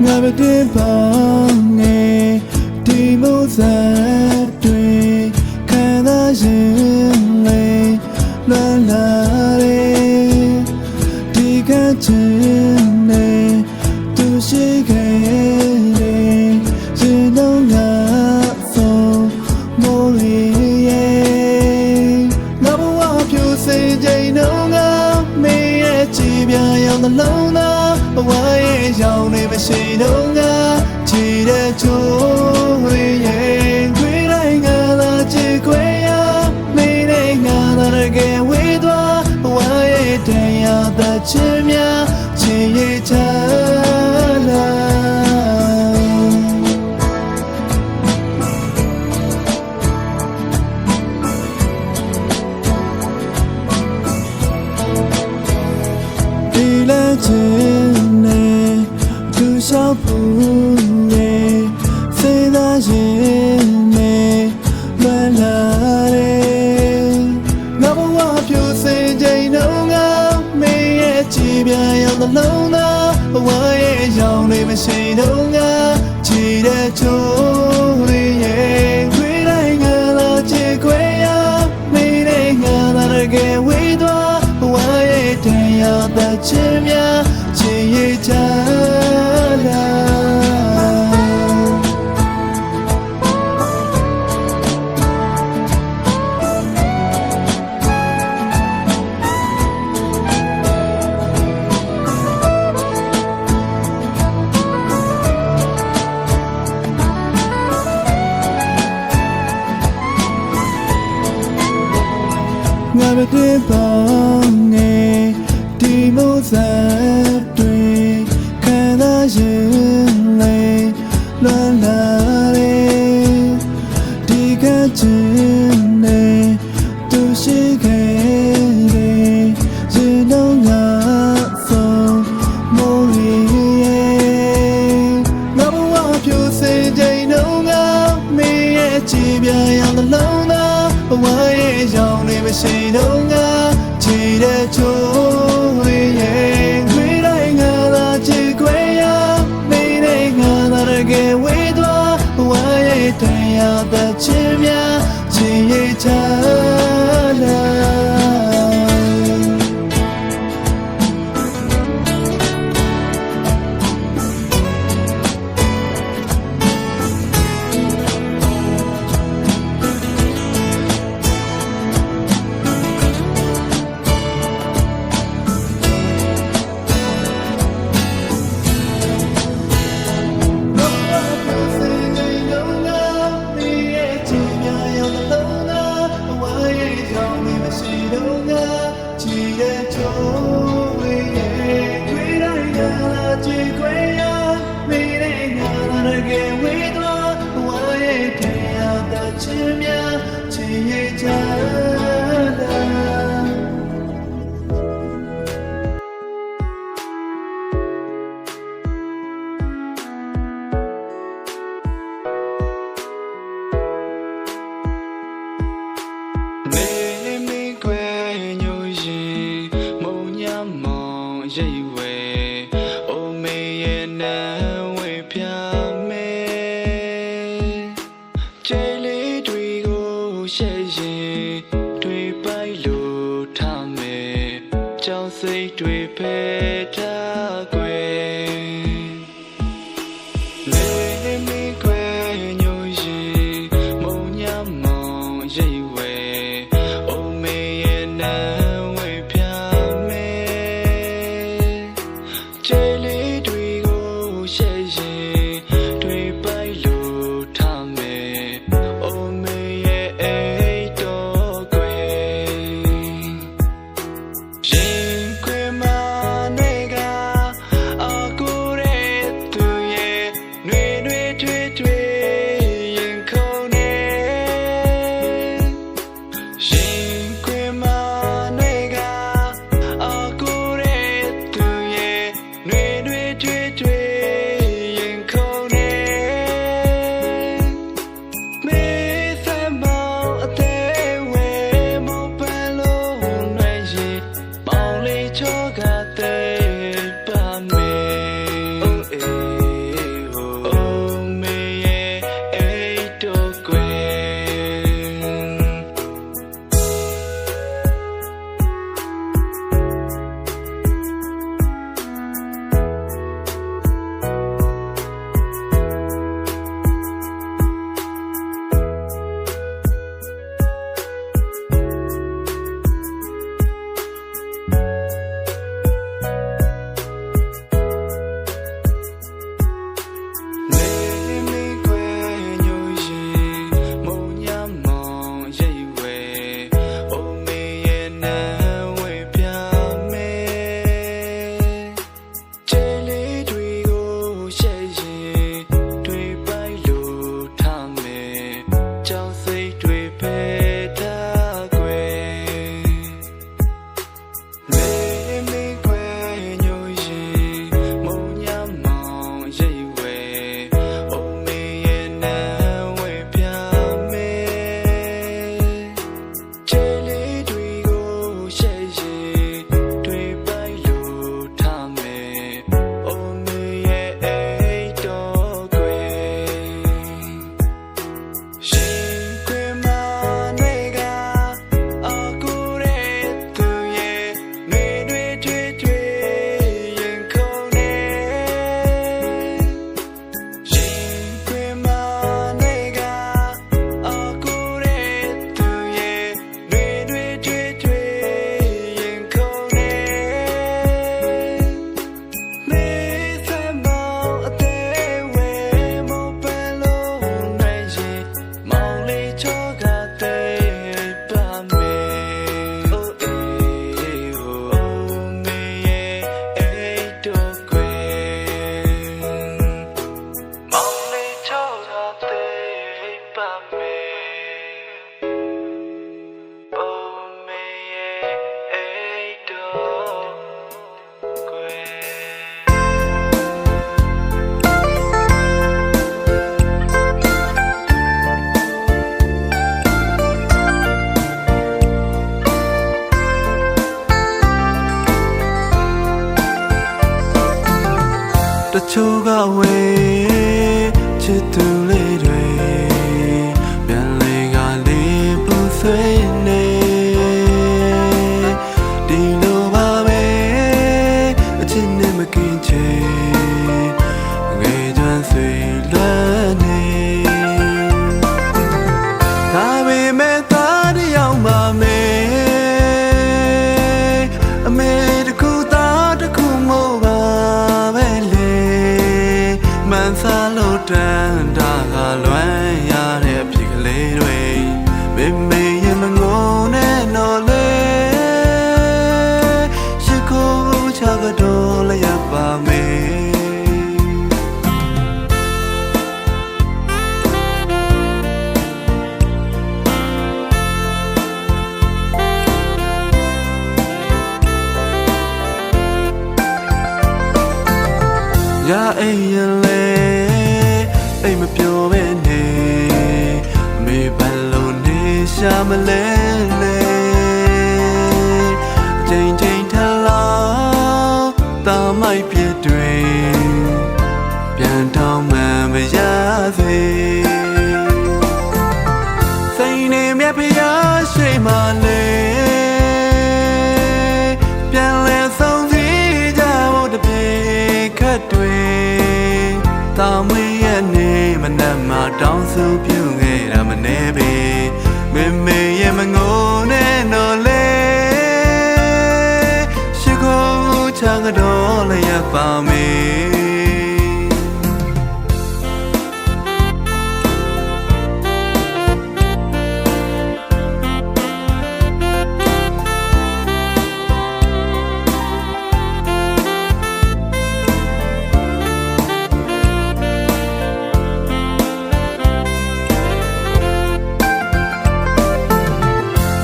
ငါမတင်ပါနဲ့ဒီမိုးစားတွေခံစားရင်လေလွန်လာတယ်ဒီကချင်နဲ့သူရှိခဲ့တယ်ရင်တော့ငါဆုံးမိုးရဲ့ငါဘဝဖြူစင်ချိန်တော့ငါမင်းရဲ့ကြည်ပြရောက်theလုံးသားဘဝရဲ့ရောင်နေမရှိတော့ငါချီတဲ့ချိုးရဲ့ခွေးတိုင်းငါလာချစ်ခွေရမင်းနဲ့ငါလာကဲဝေးသွားဘဝရဲ့တရားသချင်များချင်ရချလာချင်နေသူရှောက်ဖို့နေစေသာရင်နေလွယ်လာတယ်ငါဘဝဖြူစင်ချိန်တော့ငါမင်းရဲ့ကြည်ပြရောက်theလုံးသားဘဝရဲ့ရောင်နေမရှိတော့ငါချီတဲ့ချိုးရဲ့ခွေးတိုင်းငါလာချစ်ခွေရမင်းနဲ့ငါလာကဲဝေးသွားဘဝရဲ့တရားသချင်များချင်ရချလာငါမတင်ပါနဲ့ဒီမိုးစားတွေခံစားရင်လေလွန်လာတယ်ဒီကချင်နဲ့သူရှိခဲ့တယ်ရင်တော့ငါဆုံးမိုးရဲ့ငါဘဝဖြူစင်ချိန်တော့ငါမင်းရဲ့ကြည်ပြရောက်theလုံးသားဘဝရဲ့ရောင်နေမရှိတော့ငါချီတဲ့ချိုးရဲ့ခွေးတိုင်းငါလာချစ်ခွေရမင်းနဲ့ငါလာကဲဝေးသွားဘဝရဲ့တရားသချင်များချင်ရချလာချင်များချင်ရချလာနေမီကွယ်ညိုရင်မုံညမောင်ရိတ်ဝဲအိုမေရဲ့နံဝေပြမဲကျဲလေးတွေကိုရှဲရင်တွေပိုက်လို့ထားမယ်ကြောင်စိတ်တွေဖယ်ထားကွယ်နေမီကွယ်ညိုရင်မုံညမောင်ရိတ်ဝဲအိုမေရဲ့နံဝေပြမဲကျဲလေးတွေကိုရှဲရင်တွေပိုက်လို့ထားမယ်အိုမေရဲ့အိတ်တော်ကွယ်ရင်ခွေမနဲ့ ချို့ကဝေးချစ်သူလေးတွေပြန်လေကလေးပူဆွေးနေဒီလိုပါပဲအချစ်နဲ့မကင်းချေငယ်ကျွမ်းဆွေလွမ်းနေဒါပေမဲ့သားတစ်ယောက်မှမေအမေတခုသားတစ်ခုမို့ပါပဲလေမှန်စားလို့တန်တာကလွမ်းရတဲ့အဖြစ်ကလေးတွေမေမေရင်မငုံနဲ့တော့လေရှိခိုးချကတော့လည်းရပါမေရအိမ်ရလေအိမ်မပြောပဲနေမေဘလုံးနေရှာမလဲလေချိန်ချိန်ထလာတာမိုက်ပြတွေပြန်တောင်းမှန်မရစေစိတ်နေမြဖျားရှိမှလေပြန်လဲဆုံးစီကြဖို့တပြေခတ်တွေတာမွေးရဲ့နေမနက်မှတောင်းဆိုပြုခဲ့တာမနေပေမေမေရဲ့မငိုနဲ့တော့လေရှိခိုးချကတော့လည်းရပါမေ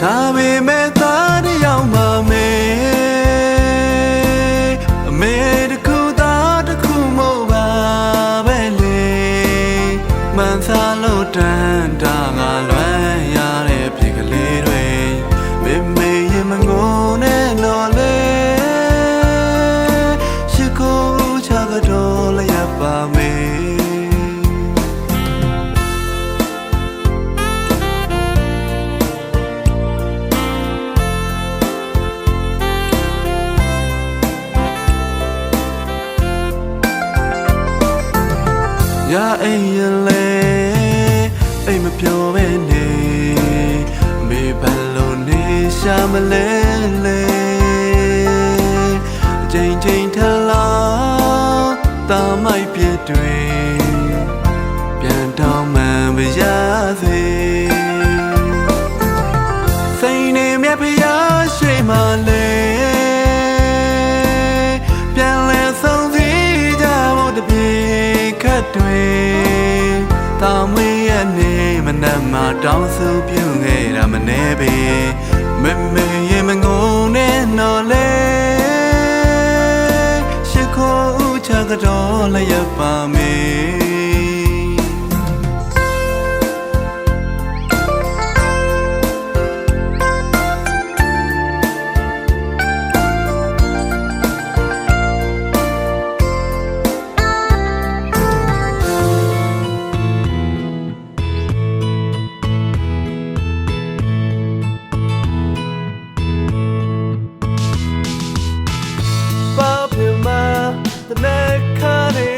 ဒါပေမဲ့သားတစ်ယောက်မှမေအမေတခုသားတစ်ခုမို့ပါပဲလေမှန်စားလို့တန်တာကလွမ်းရတဲ့ဖြစ်ကလေးတွေမေမေရင်မငုံနဲ့တော့လေရှိခိုးချကတော့လည်းရပါမေရအိမ်ရလေအိမ်မပြောပဲနေမေဘလုံးနေရှာမလဲလေချိန်ချိန်ထလာတာမိုက်ပြတွေပြန်တောင်းမှန်မရစေစိတ်နေမြဖျားရှိမှလေပြန်လဲဆုံးစီကြဖို့တပြေခတ်တွေတာမွေးရဲ့နေမနက်မှတောင်းဆိုပြုခဲ့တာမနေပေမေမေရင်မငုံနဲ့တော့လေရှိခိုးချကတော့လည်းရပါမေတနက်ခါနေ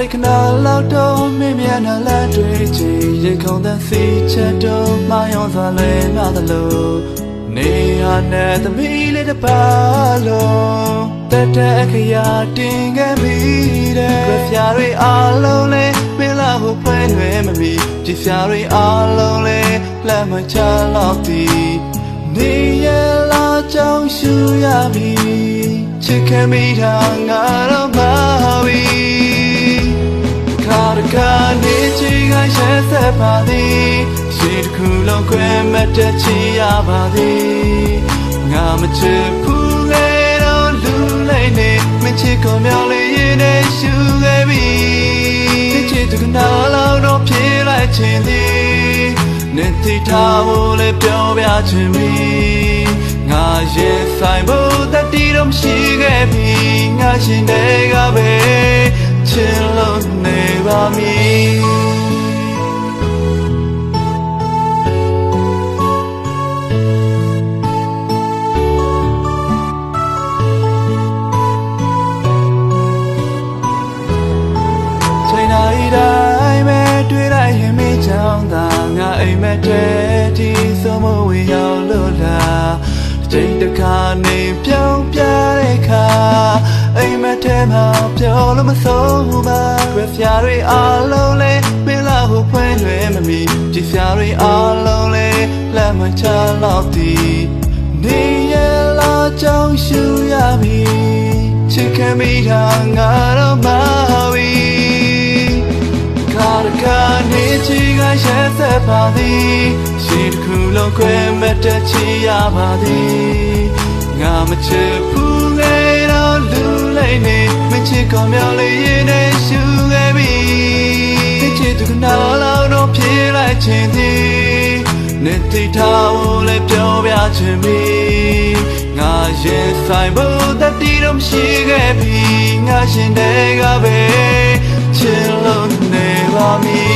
လေးခဏလောက်တော့မင်းမျက်နှာလက်တွေချီရင်ခုန်တဲ့စီချက်တော့မယောင်စွာလဲမြသလိုနေဟာနဲ့သမီးလေးတစ်ပါလုံးတက်တဲ့အခရာတင်ခဲ့မိတဲ့ကြွဖျားတွေအားလုံးလဲမင်းလာဖို့ဖွင့်ရွယ်မမီကြည်ဖျားတွေအားလုံးလဲလက်မချလောက်သည်နေရလာကြောင်းရှူရမည်ချစ်ခဲ့မိတာငါတော့မပြီခါတခါနေချီကရှက်ဆက်ပါသည်ရှိတစ်ခုလုံးခွဲမတက်ချီရပါသည်ငါမချစ်ဘူးလေတော့လူလေးနေမချစ်ကိုမြောင်လေးရင်နဲ့ရှူခဲ့ပြီချစ်သူကနာလောက်တော့ပြေးလိုက်ခြင်းသည်နေတိထားဖို့လေပြောပြခြင်းမီငါရဲ့ဆိုင်ဖို့တတိတော့မရှိခဲ့ပြီငါရှင်တွေကပဲချစ်လို့နေပါမည်ချိန်တိုင်းတိုင်းပဲတွေ့လိုက်ရင်မင်းချောင်းသာငါအိမ်မက်တဲ့ဒီဆိုမဝေရောက်လို့လားချိန်တစ်ခါနေပြောင်းပြတဲ့ခါအိမ်မက်ထဲမှာပြောလို့မဆုံးပါကြွယ်ဖျားတွေအားလုံးလဲမင်းလာဖို့ဖွင့်လွယ်မမီကြည်ဖျားတွေအားလုံးလဲလက်မချလောက်သည်နေရလာကြောင်းရှူရမည်ချစ်ခဲ့မိတာငါတော့မပြီခါတခါနေချီကရှက်ဆက်ပါသည်ရှိတစ်ခုလုံးခွဲမတက်ချီရပါသည်ငါမချစ်ဘူးလေတော့လူလေးနေမချစ်ကောင်းမြောင်လေးရင်နဲ့ရှူခဲ့ပြီချစ်သူကနာလောက်တော့ပြေးလိုက်ခြင်းသည်နေတိထားဖို့လေပြောပြခြင်းမီငါရဲ့ဆိုင်ဖို့တတိတော့မရှိခဲ့ပြီငါရှင်တွေကပဲချစ်လို့နေပါမည်